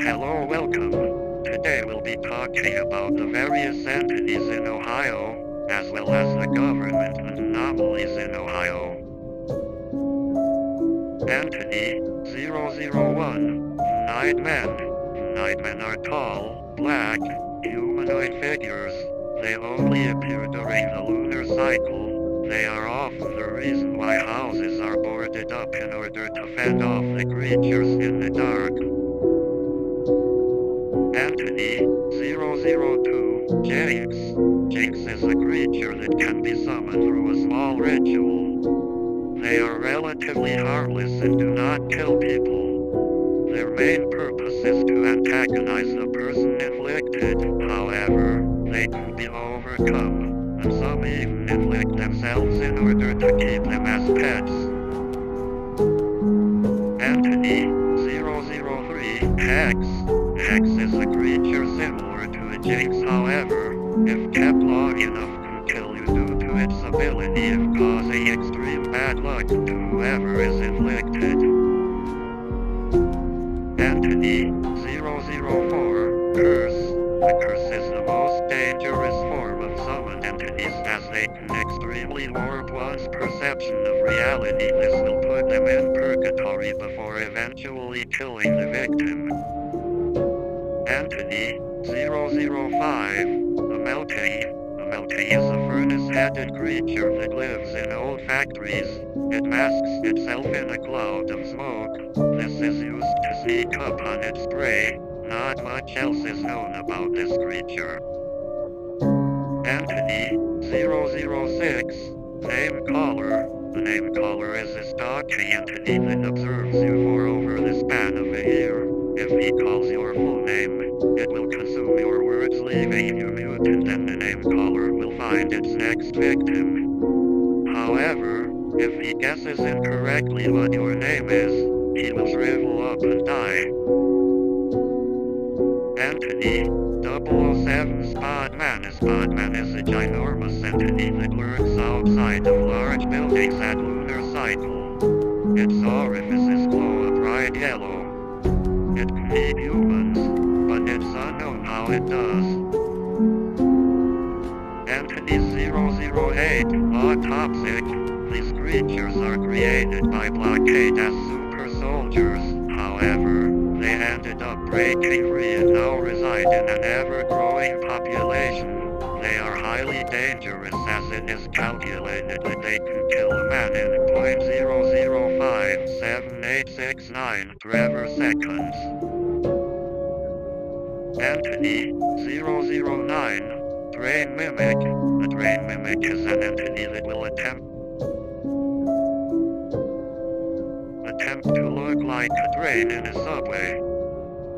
Hello, welcome. Today we'll be talking about the various entities in Ohio, as well as the government anomalies in Ohio. Entity 001. Night men. Night men are tall, black, humanoid figures. They only appear during the lunar cycle. They are often the reason why houses are boarded up in order to fend off the creatures in the dark. Entity 002. Jinx. Jinx is a creature that can be summoned through a small ritual. They are relatively harmless and do not kill people. Their main purpose is to antagonize the person inflicted. However, they can be overcome, and some even inflict themselves in order to keep them as pets. Entity 003. Hex. Hex is a creature similar to a jinx, however, if kept long enough can kill you due to its ability of causing extreme bad luck to whoever is inflicted. Entity 004. Curse. The curse is the most dangerous form of summoned entities as they can extremely warp one's perception of reality. This will put them in purgatory before eventually killing the victim. Entity 005. A melting. A melting is a furnace-headed creature that lives in old factories. It masks itself in a cloud of smoke. This is used to sneak up on its prey. Not much else is known about this creature. Entity 006. Name caller. A name caller is a stalking entity that observes you for over the span of a year. If he calls your full name, it will consume your words, leaving you muted, and the name caller will find its next victim. However, if he guesses incorrectly what your name is, he will shrivel up and die. Entity 007. Spotman. A spotman is a ginormous entity that lurks outside of large buildings at lunar cycle. Its orifices glow a bright yellow. It can eat humans, but it's unknown how it does. Entity 008. Autopsic. These creatures are created by blockade as super soldiers. However, they ended up breaking free and now reside in an ever-growing population. They are highly dangerous as it is calculated that they can kill a man in 0.0057869 Trevor seconds. Entity 009. Train Mimic. A train mimic is an entity that will attempt to look like a train in a subway.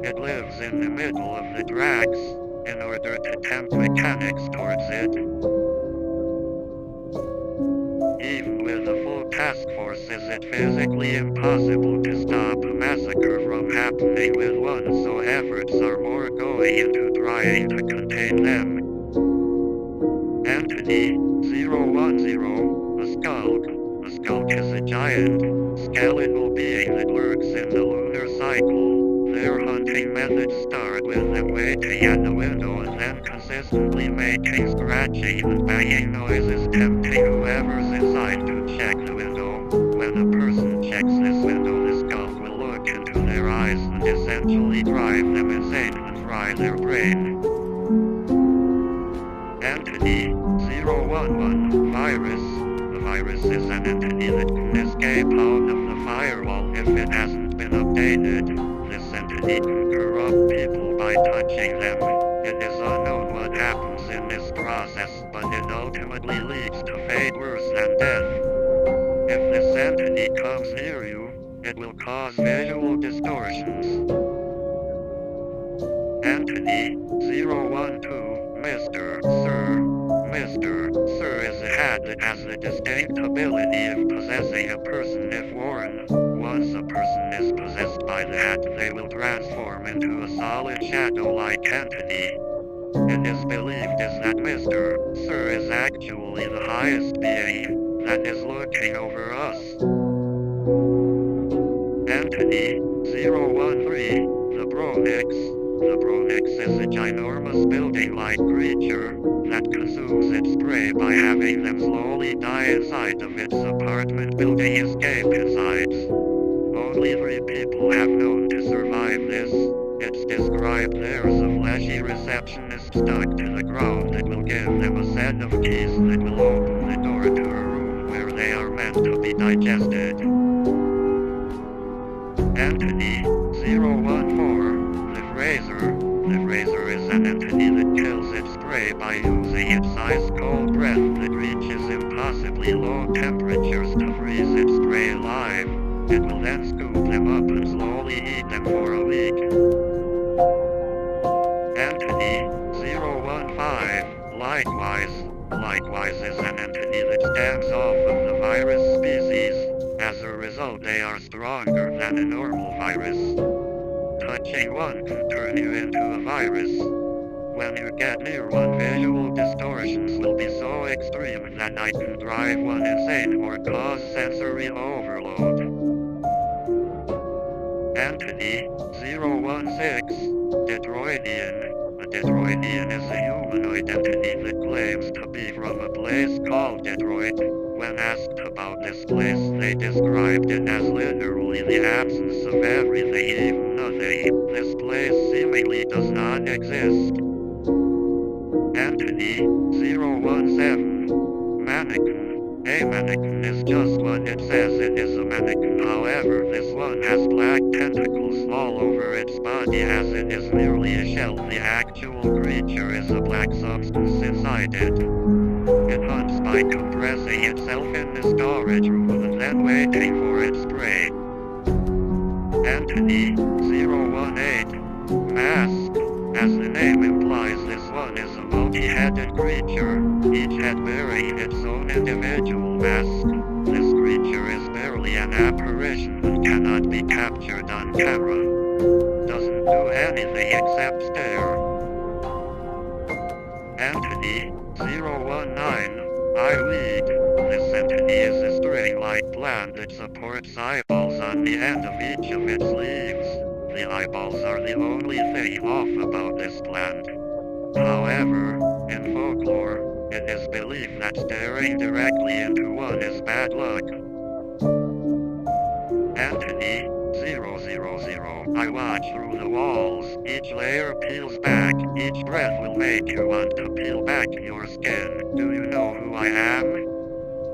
It lives in the middle of the tracks in order to tempt mechanics towards it. Even with a full task force, is it physically impossible to stop a massacre from happening with one, so efforts are more going into trying to contain them. Entity 010. A skulk. A skulk is a giant, skeletal being that lurks in the lunar cycle. Their hunting methods start with them waiting at the window and then consistently making scratching and banging noises, tempting whoever's inside to check the window. When a person checks this window, the skulk will look into their eyes and essentially drive them insane and fry their brain. Entity 011. Virus. A virus is an entity that can escape out of the firewall if it hasn't been updated. This entity can corrupt people by touching them. It is unknown what happens in this process, but it ultimately leads to fate worse than death. If this entity comes near you, it will cause visual distortions. Entity 012. Mr. Sir. Mr. Sir is a hat that has the distinct ability of possessing a person if worn. Once a person is possessed by the hat, they will transform into a solid shadow-like entity. It is believed that Mr. Sir is actually the highest being that is looking over us. Entity 013. The Bro. Bronix. The Bronix is a ginormous building-like creature that consumes its prey by having them slowly die inside of its apartment building escape insides. Only 3 people have known to survive this. It's described there's a fleshy receptionist stuck to the ground that will give them a set of keys that will open the door to a room where they are meant to be digested. Entity 014, the Fraser. The Fraser is an entity that kills its prey by using its ice-cold breath that reaches impossibly low temperatures to freeze its prey alive. It will then scoop them up and slowly eat them for a week. Entity 015, likewise is an entity that stands off of the virus species. As a result, they are stronger than a normal virus. Touching one can turn you into a virus. When you get near one, visual distortions will be so extreme that I can drive one insane or cause sensory overload. Entity 016, Detroitian. A Detroitian is a humanoid entity that claims to be from a place called Detroit. When asked about this place, they described it as literally the absence of everything, even nothing. This place seemingly does not exist. Entity 017, Mannequin. A mannequin is just what it says it is, a mannequin. However, this one has black tentacles all over its body as it is merely a shell. The actual creature is a black substance inside it. It hunts by compressing itself in the storage room and then waiting for its prey. Entity 018, Mask. As the name implies, this one is a multi-headed creature, each head bearing its own individual mask. This creature is barely an apparition and cannot be captured on camera. Doesn't do anything except stare. Entity 019, Eyeweed. This entity is a string-like plant that supports eyeballs on the end of each of its leaves. The eyeballs are the only thing off about this plant. However, in folklore, it is believed that staring directly into one is bad luck. Entity 000. I watch through the walls. Each layer peels back. Each breath will make you want to peel back your skin. Do you know who I am?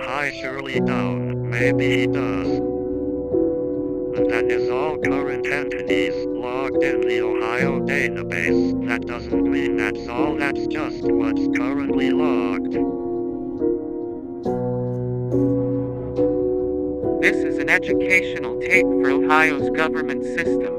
Hi Shirley Down. Maybe he does. And that is all current entities logged in the Ohio database. That doesn't mean that's all, that's just what's currently logged. This is an educational tape for Ohio's government system.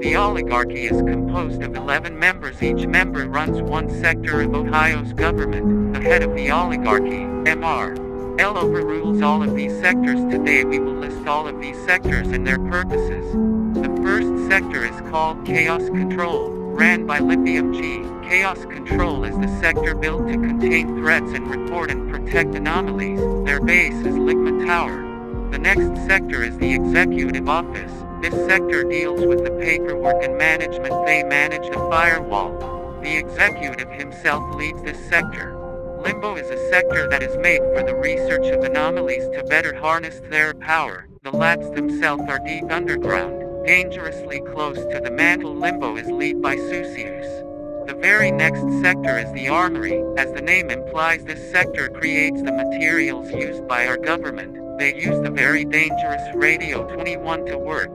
The oligarchy is composed of 11 members. Each member runs one sector of Ohio's government. The head of the oligarchy, Mr.L, overrules all of these sectors. Today we will list all of these sectors and their purposes. The first sector is called Chaos Control, ran by Lithium G. Chaos Control is the sector built to contain threats and report and protect anomalies. Their base is Ligma Tower. The next sector is the Executive Office. This sector deals with the paperwork and management. They manage the firewall. The executive himself leads this sector. Limbo is a sector that is made for the research of anomalies to better harness their power. The labs themselves are deep underground, dangerously close to the mantle. Limbo is led by Susius. The very next sector is the Armory. As the name implies, this sector creates the materials used by our government. They use the very dangerous Radio 21 to work.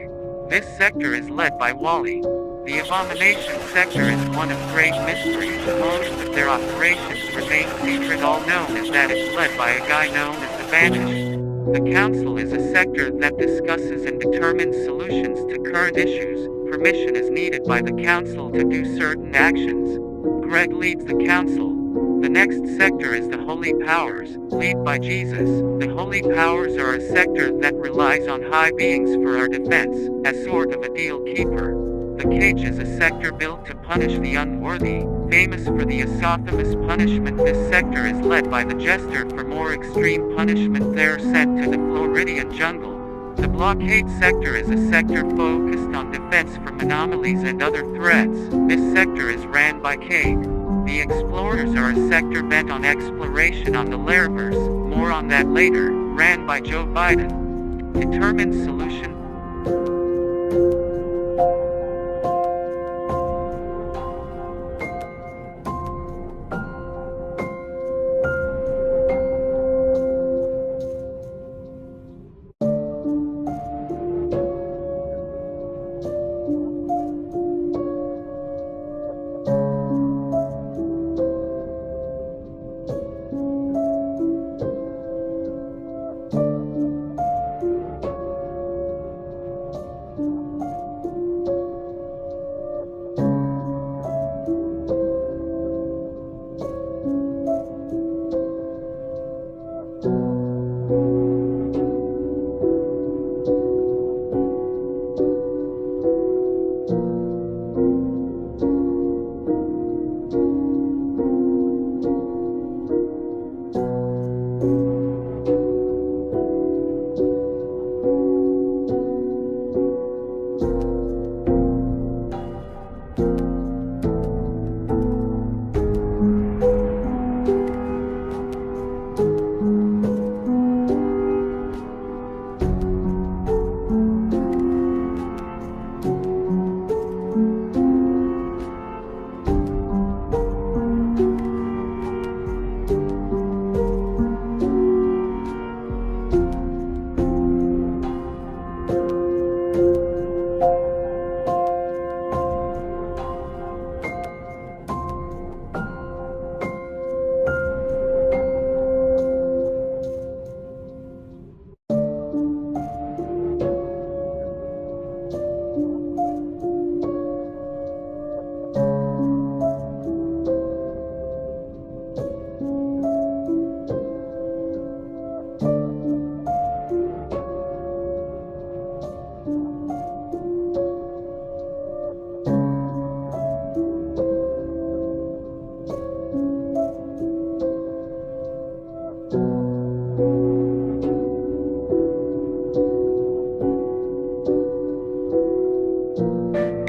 This sector is led by Wally. The Abomination sector is one of great mystery. Most of their operations remain secret. All known is that it's led by a guy known as the Vanished. The Council is a sector that discusses and determines solutions to current issues. Permission is needed by the Council to do certain actions. Greg leads the Council. The next sector is the Holy Powers, led by Jesus. The Holy Powers are a sector that relies on high beings for our defense, as sort of a deal keeper. The Cage is a sector built to punish the unworthy, famous for the Asophamus punishment. This sector is led by the Jester. For more extreme punishment, they're sent to the Floridian jungle. The blockade sector is a sector focused on defense from anomalies and other threats. This sector is ran by Kate. The explorers are a sector bent on exploration on the Lairverse, more on that later, ran by Joe Biden. Determined solution.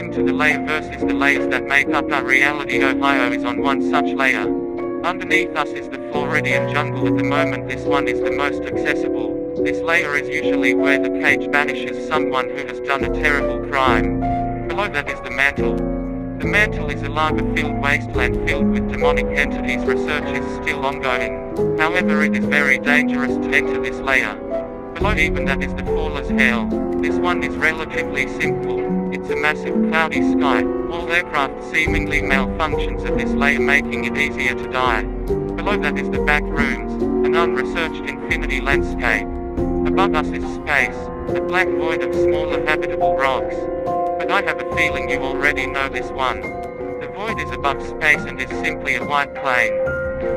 To the layer versus the layers that make up our reality. Ohio is on one such layer. Underneath us is the Floridian jungle. At the moment this one is the most accessible. This layer is usually where the cage banishes someone who has done a terrible crime. Below that is the mantle. The mantle is a lava-filled wasteland filled with demonic entities. Research is still ongoing. However, it is very dangerous to enter this layer. Below even that is the Faller's Hell. This one is relatively simple. It's a massive cloudy sky. All aircraft seemingly malfunctions at this layer, making it easier to die. Below that is the back rooms, an unresearched infinity landscape. Above us is space, a black void of smaller habitable rocks. But I have a feeling you already know this one. The void is above space and is simply a white plane.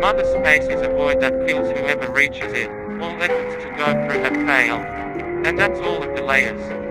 Mother Space is a void that kills whoever reaches it. All efforts to go through have failed. And that's all of the layers.